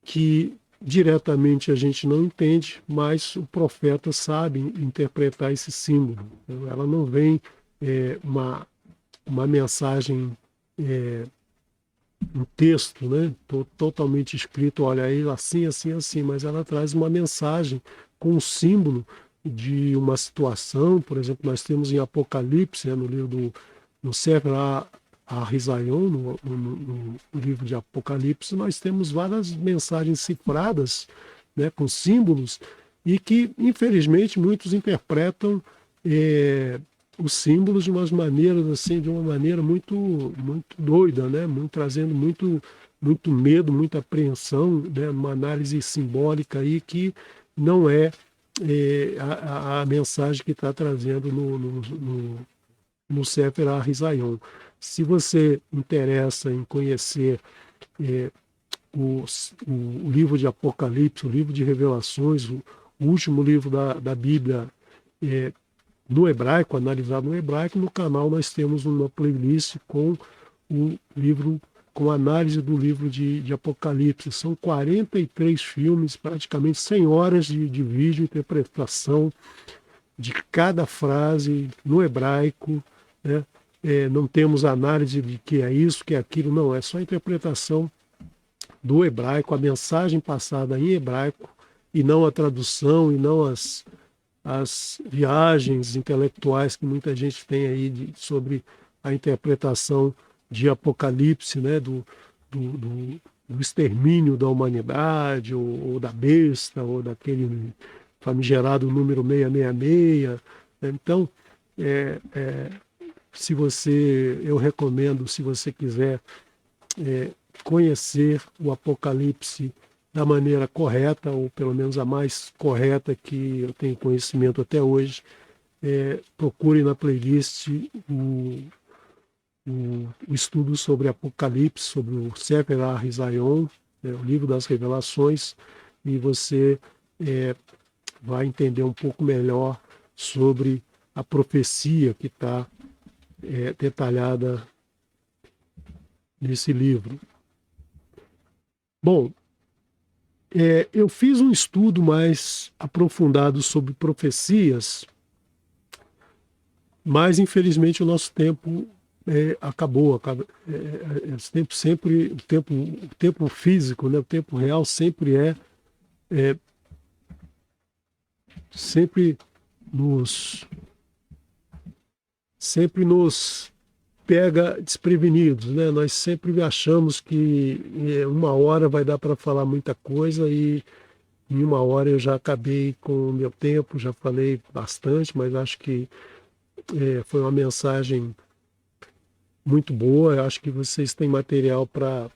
que diretamente a gente não entende, mas o profeta sabe interpretar esse símbolo. Ela não vem uma mensagem, um texto, né, totalmente escrito, olha aí, assim, assim, assim, mas ela traz uma mensagem com um símbolo de uma situação. Por exemplo, nós temos em Apocalipse, no livro no Sefer HaRizaion, no livro de Apocalipse, nós temos várias mensagens cifradas, né, com símbolos, e que, infelizmente, muitos interpretam os símbolos de umas maneiras assim, de uma maneira muito muito doida, né, trazendo muito medo, muita apreensão, né, uma análise simbólica aí que não é a mensagem que está trazendo no Sefer HaRizaion. Se você interessa em conhecer o livro de Apocalipse, o livro de Revelações, o último livro da Bíblia no hebraico, analisado no hebraico, no canal nós temos uma playlist com o livro, com análise do livro de Apocalipse. São 43 filmes, praticamente 100 horas de vídeo, interpretação de cada frase no hebraico, né? Não temos análise de que é isso, que é aquilo, não, é só interpretação do hebraico, a mensagem passada em hebraico, e não a tradução, e não as viagens intelectuais que muita gente tem aí sobre a interpretação de Apocalipse, né, do extermínio da humanidade, ou da besta, ou daquele famigerado número 666. Então, eu recomendo, se você quiser conhecer o Apocalipse da maneira correta, ou pelo menos a mais correta que eu tenho conhecimento até hoje, procure na playlist o estudo sobre Apocalipse, sobre o Sefer HaRizaion, o livro das revelações, e você vai entender um pouco melhor sobre a profecia que está detalhada nesse livro. Bom, eu fiz um estudo mais aprofundado sobre profecias, mas infelizmente o nosso tempo acabou. O tempo físico, né, o tempo real sempre nos pega desprevenidos, né? Nós sempre achamos que uma hora vai dar para falar muita coisa, e Em 1 hora eu já acabei com o meu tempo, já falei bastante, mas acho que foi uma mensagem muito boa. Eu acho que vocês têm material para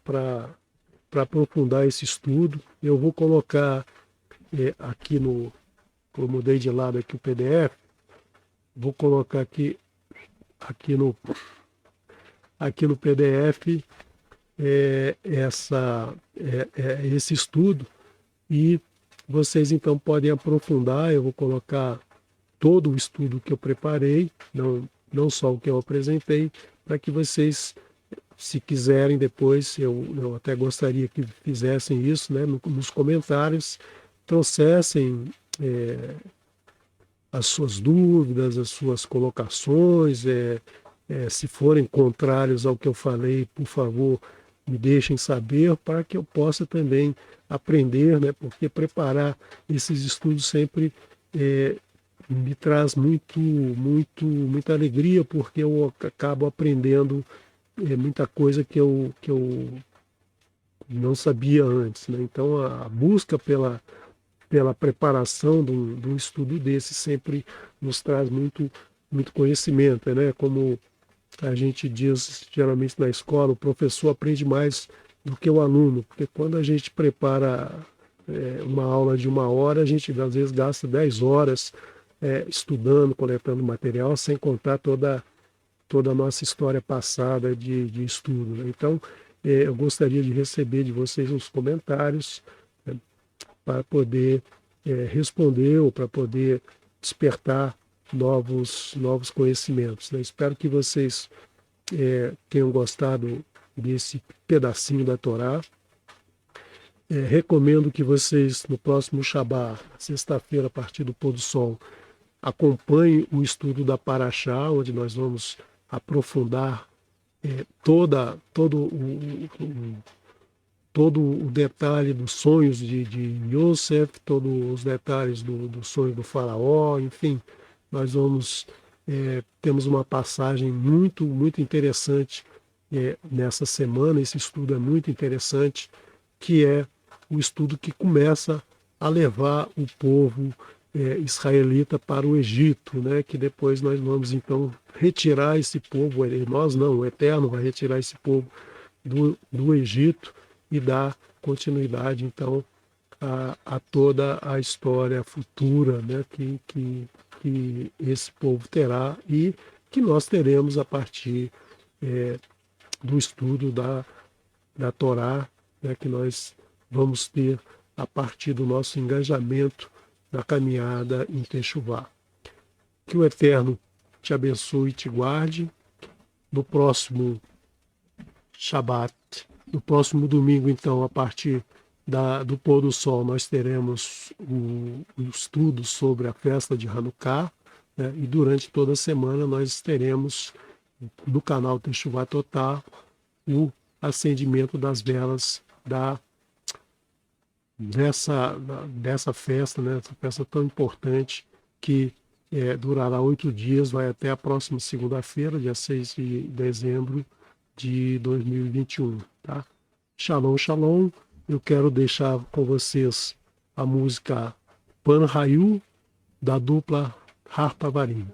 aprofundar esse estudo. Eu vou colocar aqui no. Eu mudei de lado aqui o PDF. Vou colocar aqui no, aqui no PDF esse estudo, e vocês então podem aprofundar. Eu vou colocar todo o estudo que eu preparei, não só o que eu apresentei, para que vocês, se quiserem depois, eu até gostaria que fizessem isso, né, nos comentários, trouxessem as suas dúvidas, as suas colocações, se forem contrários ao que eu falei, por favor, me deixem saber para que eu possa também aprender, né, porque preparar esses estudos sempre me traz muita alegria, porque eu acabo aprendendo muita coisa que eu não sabia antes, né? Então a busca pela preparação de um estudo desse sempre nos traz muito conhecimento, né? Como a gente diz geralmente na escola, o professor aprende mais do que o aluno, porque quando a gente prepara uma aula de 1 hora, a gente às vezes gasta 10 horas estudando, coletando material, sem contar toda a nossa história passada de estudo, né? Então, eu gostaria de receber de vocês os comentários, né, para poder responder ou para poder despertar novos conhecimentos, né? Espero que vocês tenham gostado desse pedacinho da Torá. Recomendo que vocês, no próximo Shabá, sexta-feira, a partir do pôr do sol, acompanhem o estudo da Paraxá, onde nós vamos aprofundar todo o detalhe dos sonhos de Yosef, todos os detalhes do sonho do faraó, enfim, nós temos uma passagem muito interessante nessa semana. Esse estudo é muito interessante, que é o estudo que começa a levar o povo israelita para o Egito, né? Que depois nós vamos então retirar esse povo, nós não, o Eterno vai retirar esse povo do Egito e dar continuidade então a toda a história futura, né? Que esse povo terá e que nós teremos a partir do estudo da Torá, né? Que nós vamos ter a partir do nosso engajamento na caminhada em Techuvá. Que o Eterno te abençoe e te guarde. No próximo Shabat, no próximo domingo, então, a partir do pôr do sol, nós teremos o estudo sobre a festa de Hanukkah, né? E durante toda a semana nós teremos no canal Techuvá Total o acendimento das velas dessa festa, né? Essa festa tão importante que durará 8 dias, vai até a próxima segunda-feira, dia 6 de dezembro de 2021. Tá? Shalom, shalom. Eu quero deixar com vocês a música Pan Rayu, da dupla Harpa Varim.